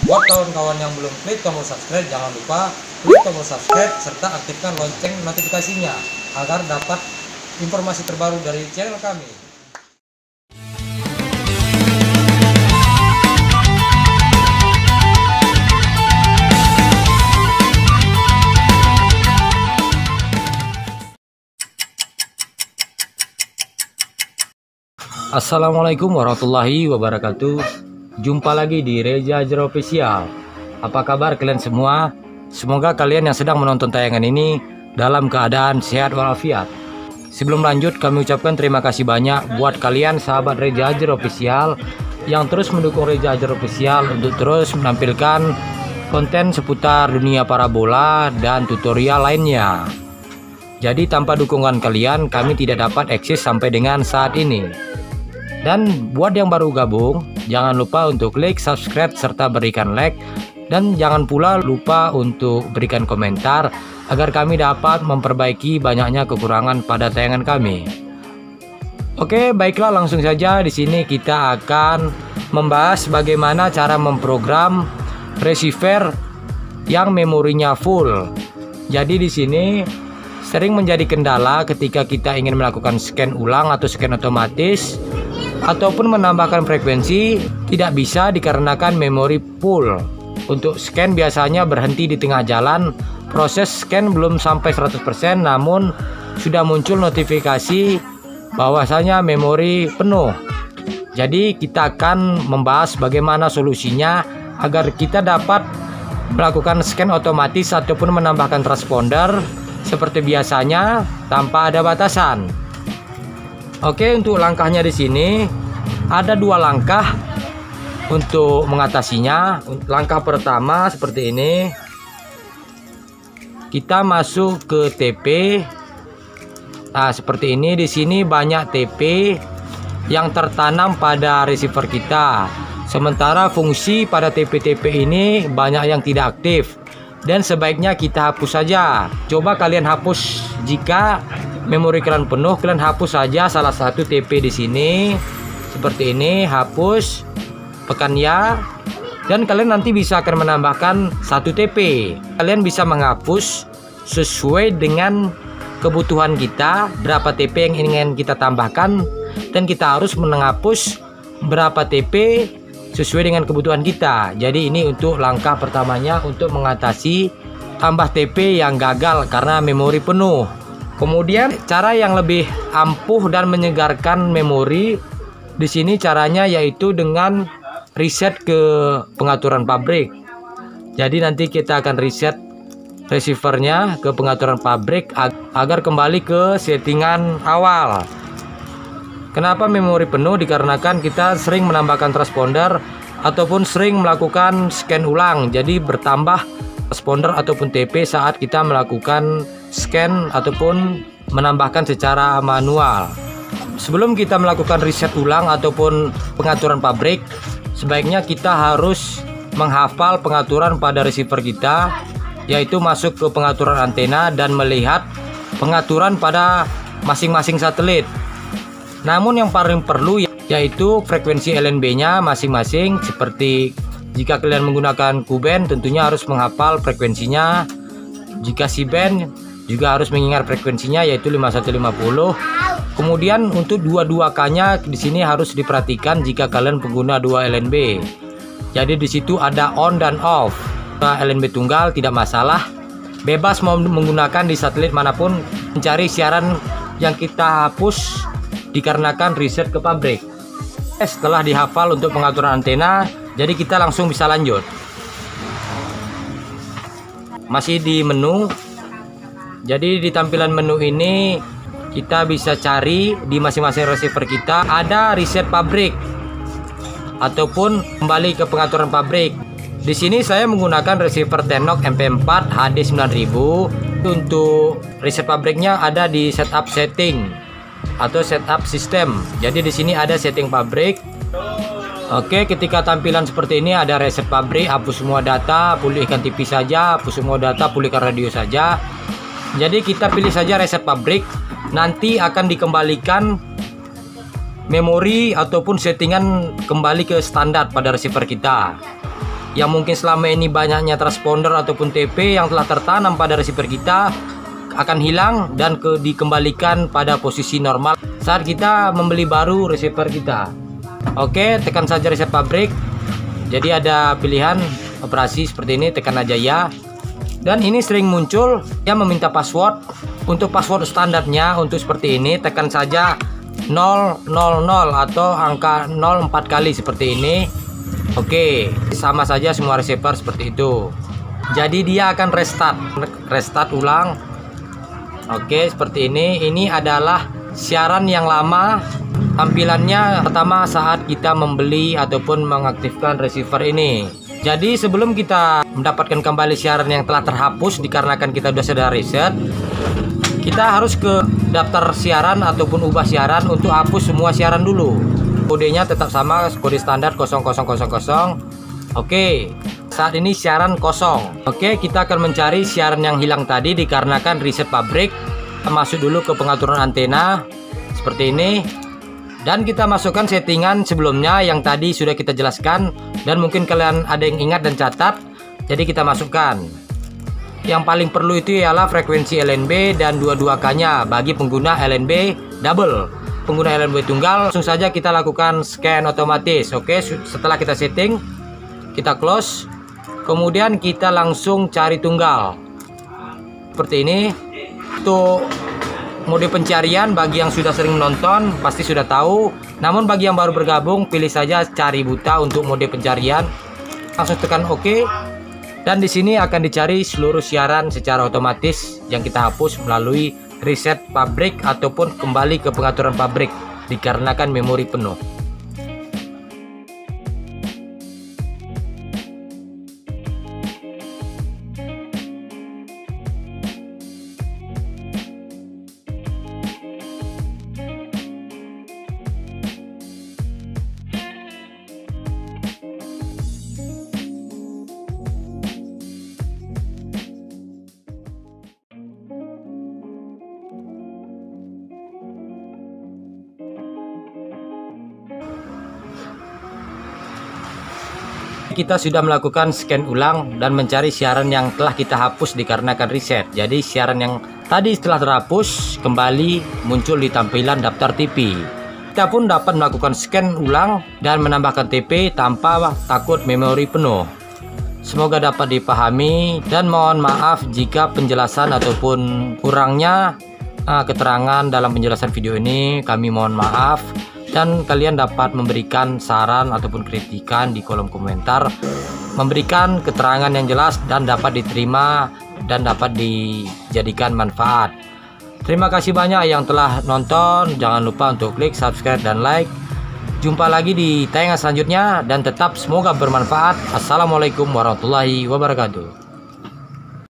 Buat kawan-kawan yang belum klik tombol subscribe, jangan lupa klik tombol subscribe serta aktifkan lonceng notifikasinya agar dapat informasi terbaru dari channel kami. Assalamualaikum warahmatullahi wabarakatuh. Jumpa lagi di Reza Ajar Official. Apa kabar kalian semua? Semoga kalian yang sedang menonton tayangan ini dalam keadaan sehat walafiat. Sebelum lanjut, kami ucapkan terima kasih banyak buat kalian sahabat Reza Ajar Official yang terus mendukung Reza Ajar Official untuk terus menampilkan konten seputar dunia parabola dan tutorial lainnya. Jadi tanpa dukungan kalian, kami tidak dapat eksis sampai dengan saat ini. Dan buat yang baru gabung, jangan lupa untuk klik subscribe serta berikan like. Dan jangan pula lupa untuk berikan komentar agar kami dapat memperbaiki banyaknya kekurangan pada tayangan kami. Oke, baiklah, langsung saja di sini kita akan membahas bagaimana cara memprogram receiver yang memorinya full. Jadi di sini sering menjadi kendala ketika kita ingin melakukan scan ulang atau scan otomatis ataupun menambahkan frekuensi, tidak bisa dikarenakan memori full. Untuk scan biasanya berhenti di tengah jalan, proses scan belum sampai 100%, namun sudah muncul notifikasi bahwasanya memori penuh. Jadi kita akan membahas bagaimana solusinya agar kita dapat melakukan scan otomatis ataupun menambahkan transponder seperti biasanya tanpa ada batasan. Oke, untuk langkahnya di sini ada dua langkah untuk mengatasinya. Langkah pertama seperti ini. Kita masuk ke TP. Nah, seperti ini. Di sini banyak TP yang tertanam pada receiver kita. Sementara fungsi pada TP-TP ini banyak yang tidak aktif dan sebaiknya kita hapus saja. Coba kalian hapus jika memori kalian penuh, kalian hapus saja salah satu TP di sini seperti ini, hapus, tekan ya, dan kalian nanti bisa akan menambahkan satu TP. Kalian bisa menghapus sesuai dengan kebutuhan kita, berapa TP yang ingin kita tambahkan, dan kita harus menghapus berapa TP sesuai dengan kebutuhan kita. Jadi ini untuk langkah pertamanya untuk mengatasi tambah TP yang gagal karena memori penuh. Kemudian cara yang lebih ampuh dan menyegarkan memori di sini caranya yaitu dengan reset ke pengaturan pabrik. Jadi nanti kita akan reset receivernya ke pengaturan pabrik agar kembali ke settingan awal. Kenapa memori penuh? Dikarenakan kita sering menambahkan transponder ataupun sering melakukan scan ulang. Jadi bertambah transponder ataupun TP saat kita melakukan scan ataupun menambahkan secara manual. Sebelum kita melakukan reset ulang ataupun pengaturan pabrik, sebaiknya kita harus menghafal pengaturan pada receiver kita, yaitu masuk ke pengaturan antena dan melihat pengaturan pada masing-masing satelit. Namun yang paling perlu yaitu frekuensi LNB-nya masing-masing. Seperti jika kalian menggunakan Q-band, tentunya harus menghafal frekuensinya. Jika C-band juga harus mengingat frekuensinya yaitu 5150. Kemudian untuk 22K-nya di sini harus diperhatikan jika kalian pengguna dua LNB. Jadi di situ ada on dan off. Nah, LNB tunggal tidak masalah. Bebas mau menggunakan di satelit manapun, mencari siaran yang kita hapus dikarenakan reset ke pabrik. Setelah dihafal untuk pengaturan antena, jadi kita langsung bisa lanjut. Masih di menu. Jadi di tampilan menu ini kita bisa cari di masing-masing receiver kita ada reset pabrik ataupun kembali ke pengaturan pabrik. Di sini saya menggunakan receiver Tenok MP4 HD 9000. Untuk reset pabriknya ada di setup setting atau setup sistem. Jadi di sini ada setting pabrik. Oke, ketika tampilan seperti ini ada reset pabrik, hapus semua data, pulihkan TV saja, hapus semua data, pulihkan radio saja. Jadi kita pilih saja reset pabrik, nanti akan dikembalikan memori ataupun settingan kembali ke standar pada receiver kita. yang mungkin selama ini banyaknya transponder ataupun TP yang telah tertanam pada receiver kita akan hilang dan dikembalikan pada posisi normal saat kita membeli baru receiver kita. Oke, tekan saja reset pabrik. Jadi ada pilihan operasi seperti ini, tekan aja ya. Dan ini sering muncul yang meminta password. Untuk password standarnya untuk seperti ini tekan saja 000 atau angka 0 4 kali seperti ini. Oke, sama saja semua receiver seperti itu. Jadi dia akan restart ulang. Oke, seperti ini. Ini adalah siaran yang lama. Tampilannya pertama saat kita membeli ataupun mengaktifkan receiver ini. Jadi sebelum kita mendapatkan kembali siaran yang telah terhapus dikarenakan kita sudah reset, kita harus ke daftar siaran ataupun ubah siaran untuk hapus semua siaran dulu. Kodenya tetap sama, kode standar 0000. Oke, saat ini siaran kosong. Oke, kita akan mencari siaran yang hilang tadi dikarenakan reset pabrik. Kita masuk dulu ke pengaturan antena seperti ini. Dan kita masukkan settingan sebelumnya yang tadi sudah kita jelaskan. Dan mungkin kalian ada yang ingat dan catat. Jadi kita masukkan. Yang paling perlu itu ialah frekuensi LNB dan 22K nya bagi pengguna LNB double. Pengguna LNB tunggal langsung saja kita lakukan scan otomatis. Oke, setelah kita setting, kita close. Kemudian kita langsung cari tunggal. Seperti ini. Untuk mode pencarian bagi yang sudah sering menonton pasti sudah tahu. Namun bagi yang baru bergabung, pilih saja cari buta untuk mode pencarian. Langsung tekan OK. Dan di sini akan dicari seluruh siaran secara otomatis yang kita hapus melalui reset pabrik ataupun kembali ke pengaturan pabrik dikarenakan memori penuh. Kita sudah melakukan scan ulang dan mencari siaran yang telah kita hapus dikarenakan reset. Jadi siaran yang tadi setelah terhapus kembali muncul di tampilan daftar TP. Kita pun dapat melakukan scan ulang dan menambahkan TP tanpa takut memori penuh. Semoga dapat dipahami dan mohon maaf jika penjelasan ataupun kurangnya keterangan dalam penjelasan video ini, kami mohon maaf. Dan kalian dapat memberikan saran ataupun kritikan di kolom komentar, memberikan keterangan yang jelas dan dapat diterima dan dapat dijadikan manfaat. Terima kasih banyak yang telah nonton. Jangan lupa untuk klik subscribe dan like. Jumpa lagi di tayangan selanjutnya dan tetap semoga bermanfaat. Assalamualaikum warahmatullahi wabarakatuh.